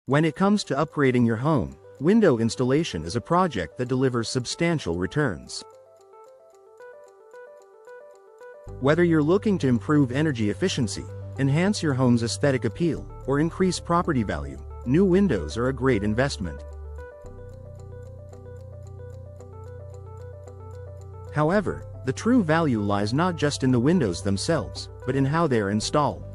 When it comes to upgrading your home, window installation is a project that delivers substantial returns. Whether you're looking to improve energy efficiency, enhance your home's aesthetic appeal, or increase property value, new windows are a great investment. However, the true value lies not just in the windows themselves, but in how they are installed.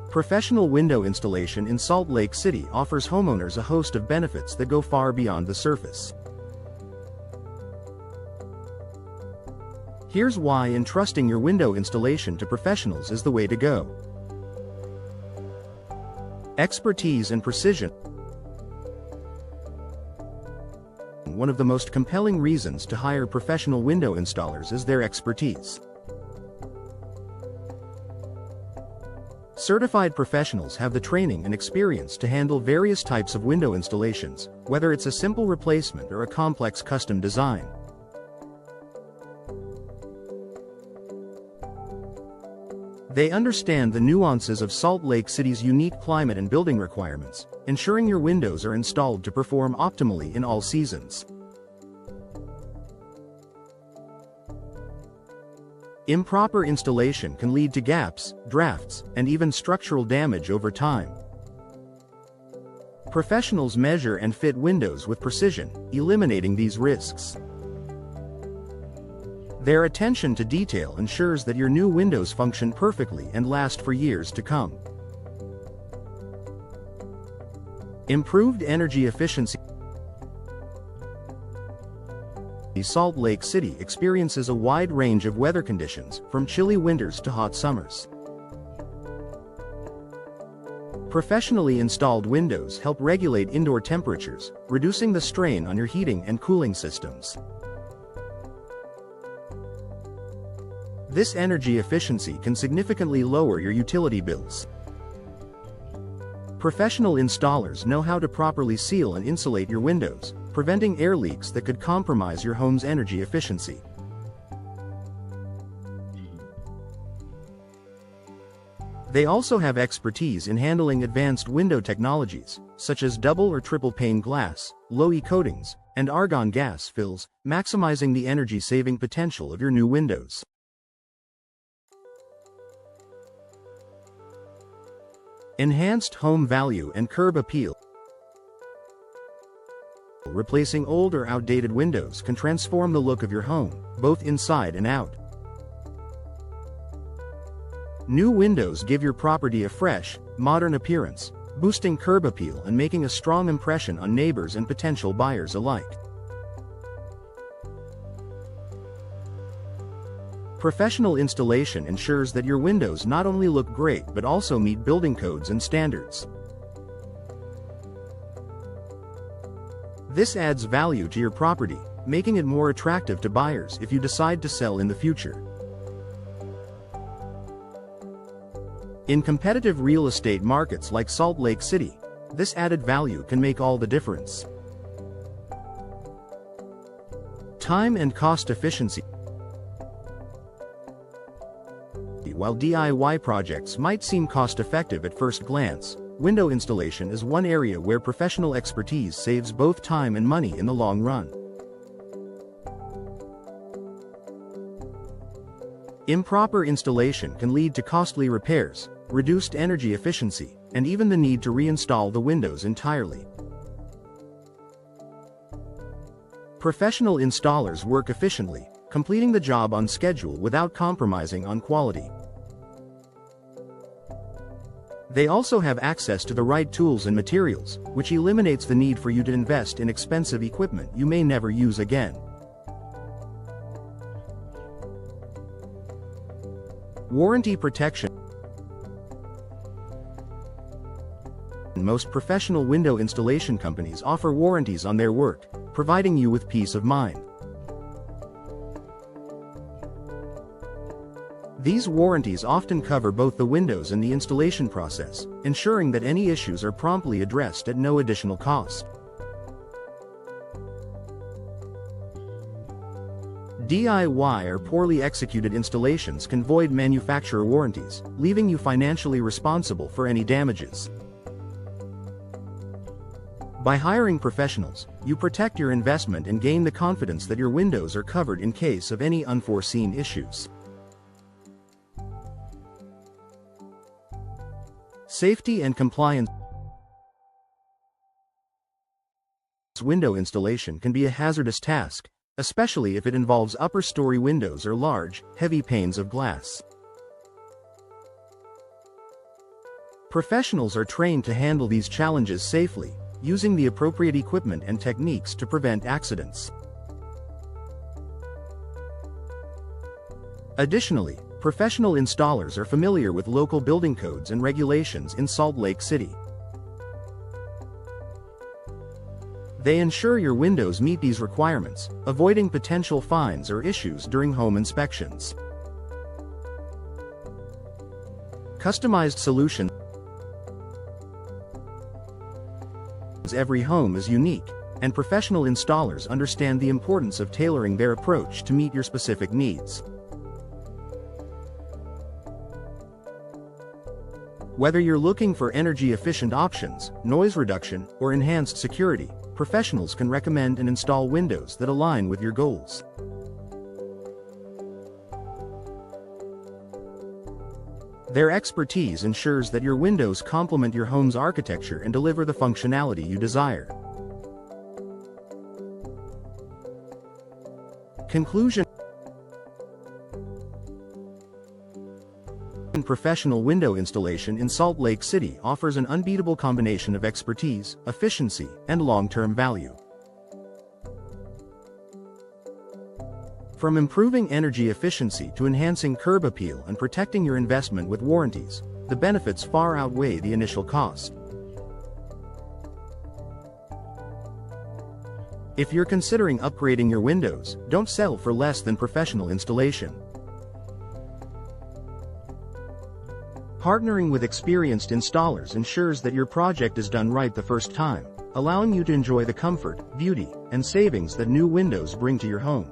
Professional window installation in Salt Lake City offers homeowners a host of benefits that go far beyond the surface. Here's why entrusting your window installation to professionals is the way to go. Expertise and precision. One of the most compelling reasons to hire professional window installers is their expertise. Certified professionals have the training and experience to handle various types of window installations, whether it's a simple replacement or a complex custom design. They understand the nuances of Salt Lake City's unique climate and building requirements, ensuring your windows are installed to perform optimally in all seasons. Improper installation can lead to gaps, drafts, and even structural damage over time. Professionals measure and fit windows with precision, eliminating these risks. Their attention to detail ensures that your new windows function perfectly and last for years to come. Improved energy efficiency. Salt Lake City experiences a wide range of weather conditions, from chilly winters to hot summers. Professionally installed windows help regulate indoor temperatures, reducing the strain on your heating and cooling systems. This energy efficiency can significantly lower your utility bills. Professional installers know how to properly seal and insulate your windows, preventing air leaks that could compromise your home's energy efficiency. They also have expertise in handling advanced window technologies, such as double or triple pane glass, low-E coatings, and argon gas fills, maximizing the energy-saving potential of your new windows. Enhanced home value and curb appeal. Replacing old or outdated windows can transform the look of your home, both inside and out. New windows give your property a fresh, modern appearance, boosting curb appeal and making a strong impression on neighbors and potential buyers alike. Professional installation ensures that your windows not only look great but also meet building codes and standards. This adds value to your property, making it more attractive to buyers if you decide to sell in the future. In competitive real estate markets like Salt Lake City, this added value can make all the difference. Time and cost efficiency. While DIY projects might seem cost-effective at first glance, window installation is one area where professional expertise saves both time and money in the long run. Improper installation can lead to costly repairs, reduced energy efficiency, and even the need to reinstall the windows entirely. Professional installers work efficiently, completing the job on schedule without compromising on quality. They also have access to the right tools and materials, which eliminates the need for you to invest in expensive equipment you may never use again. Warranty protection. Most professional window installation companies offer warranties on their work, providing you with peace of mind. These warranties often cover both the windows and the installation process, ensuring that any issues are promptly addressed at no additional cost. DIY or poorly executed installations can void manufacturer warranties, leaving you financially responsible for any damages. By hiring professionals, you protect your investment and gain the confidence that your windows are covered in case of any unforeseen issues. Safety and compliance. Window installation can be a hazardous task, especially if it involves upper-story windows or large, heavy panes of glass. Professionals are trained to handle these challenges safely, using the appropriate equipment and techniques to prevent accidents. Additionally, professional installers are familiar with local building codes and regulations in Salt Lake City. They ensure your windows meet these requirements, avoiding potential fines or issues during home inspections. Customized solutions. Every home is unique, and professional installers understand the importance of tailoring their approach to meet your specific needs. Whether you're looking for energy-efficient options, noise reduction, or enhanced security, professionals can recommend and install windows that align with your goals. Their expertise ensures that your windows complement your home's architecture and deliver the functionality you desire. Conclusion. Professional window installation in Salt Lake City offers an unbeatable combination of expertise, efficiency, and long-term value. From improving energy efficiency to enhancing curb appeal and protecting your investment with warranties, the benefits far outweigh the initial cost. If you're considering upgrading your windows, don't settle for less than professional installation. Partnering with experienced installers ensures that your project is done right the first time, allowing you to enjoy the comfort, beauty, and savings that new windows bring to your home.